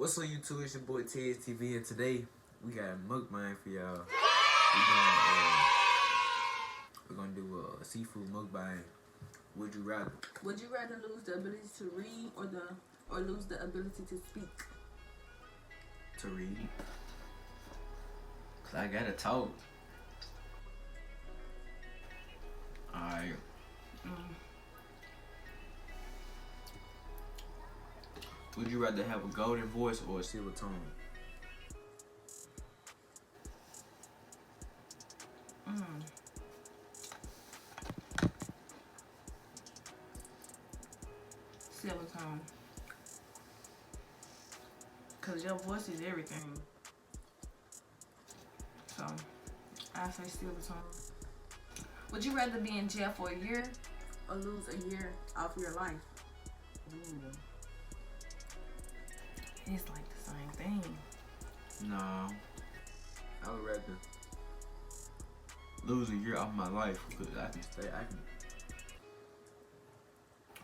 What's on YouTube? It's your boy Ted's TV, and today we got a mukbang for y'all. We're gonna do a seafood mukbang. Would you rather? Would you rather lose the ability to read or lose the ability to speak? To read. Cause I gotta talk. Alright. Would you rather have a golden voice or a silver tongue? Silver tone. Cause your voice is everything. So I say silver tone. Would you rather be in jail for a year or lose a year off your life? Ooh. It's like the same thing. No. I would rather lose a year off my life because I can stay.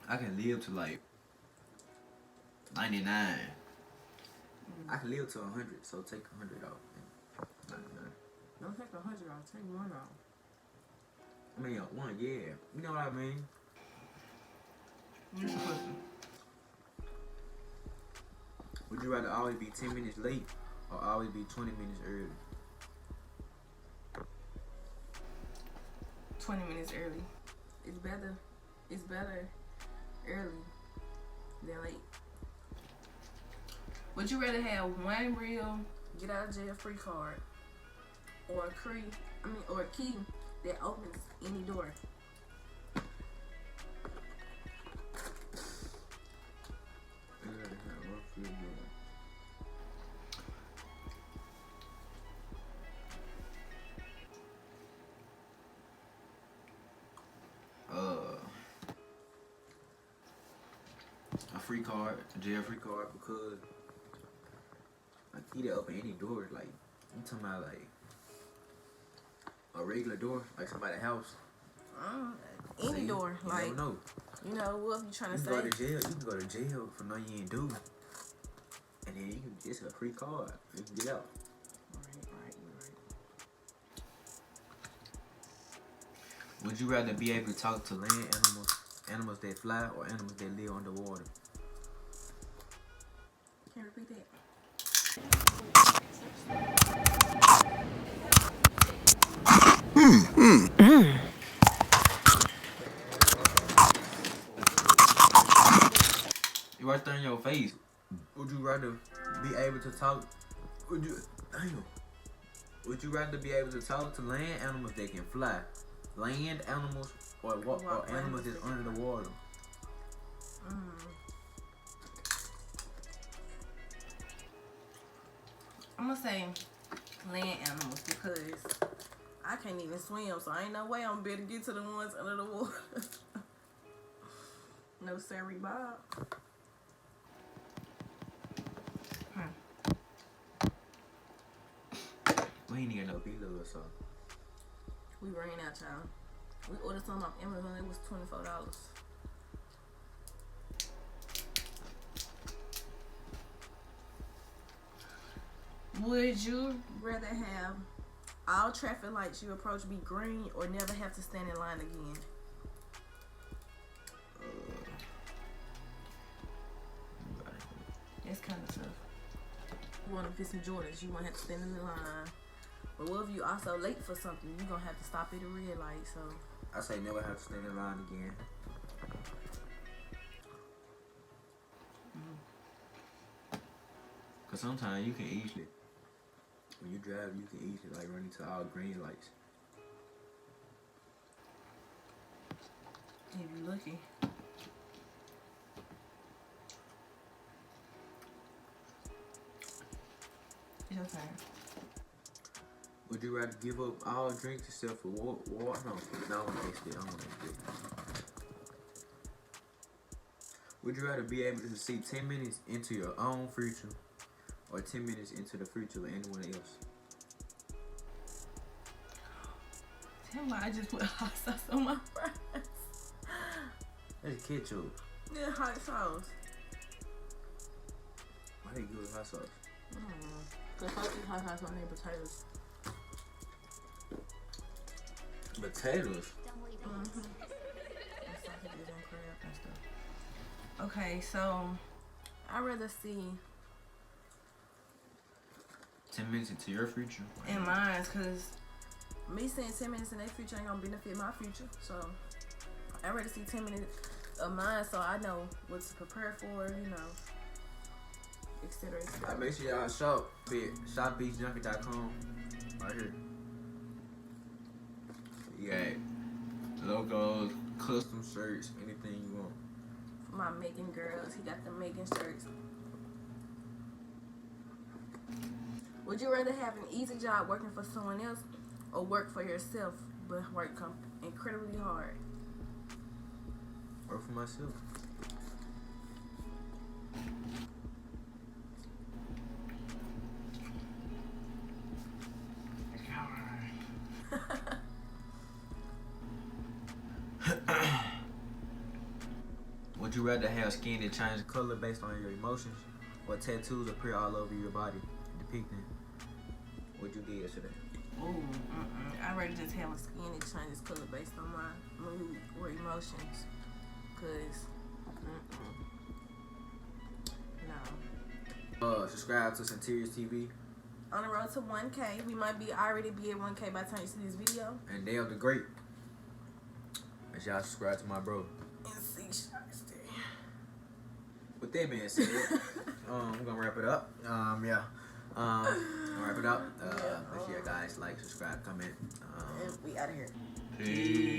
I can live to like 99. I can live to 100, so take 100 off. 99. Don't take 100 off. Take one off. I mean, one, yeah. You know what I mean? Would you rather always be 10 minutes late or always be 20 minutes early? 20 minutes early. It's better early than late. Would you rather have one real get out of jail free card or a key that opens any door? A free card, a jail free card, because a key to open any door, like you talking about like a regular door, like somebody's house. Any door, you like never know. You know what you trying to say? Go to jail. You can go to jail for nothing you ain't do, and then you can get a free card. You can get out. Right. Would you rather be able to talk to land animals that fly, or animals that live underwater? Can you repeat that? You right there in your face. Would you rather be able to talk? Would you rather be able to talk to land animals that can fly, land animals, or animals that's under the water? I'm gonna say land animals because I can't even swim, so ain't no way I'm better get to the ones under the water. No sorry, Bob. We ain't even got no below or something. We ran out, y'all. We ordered something off Amazon. It was $24. Would you rather have all traffic lights you approach be green or never have to stand in line again? It's kind of tough. You want to fit some Jordans, you won't have to stand in the line. But what if you also late for something? You're going to have to stop at a red light, so. I say never have to stand in line again. Because sometimes you can easily, when you drive, you can easily like run into all green lights. If you're lucky. It's your turn. Would you rather give up all drinks except for water? No, I want to taste it. Would you rather be able to see 10 minutes into your own future or 10 minutes into the future of anyone else? Tell me I just put hot sauce on my fries. That's ketchup. Yeah, hot sauce. Wow. Why they good hot sauce? I don't know. Cause folks eat hot sauce on their potatoes. Potatoes? Okay, so I'd rather see 10 minutes into your future? in mine, cause me saying 10 minutes in their future ain't gonna benefit my future. So I'd rather see 10 minutes of mine so I know what to prepare for, you know, etc. I make sure y'all shop at shopbeachjunkie.com right here. You got logos, custom shirts, anything you want. For my Megan girls, he got the Megan shirts. Would you rather have an easy job working for someone else or work for yourself but work incredibly hard? Work for myself. Would you rather have skin that changes color based on your emotions or tattoos appear all over your body depicting what you did yesterday? Ooh, I'd rather just have a skin that changes color based on my mood or emotions. Cause, no. Subscribe to Centurious TV. On the road to 1K. We might already be at 1K by the time you see this video. And Dale the Great. Make sure y'all subscribe to my bro. And see shots there. With that being said, we're gonna wrap it up. Yeah. Wrap it up. Make sure you guys like, subscribe, comment. And we out of here. Peace.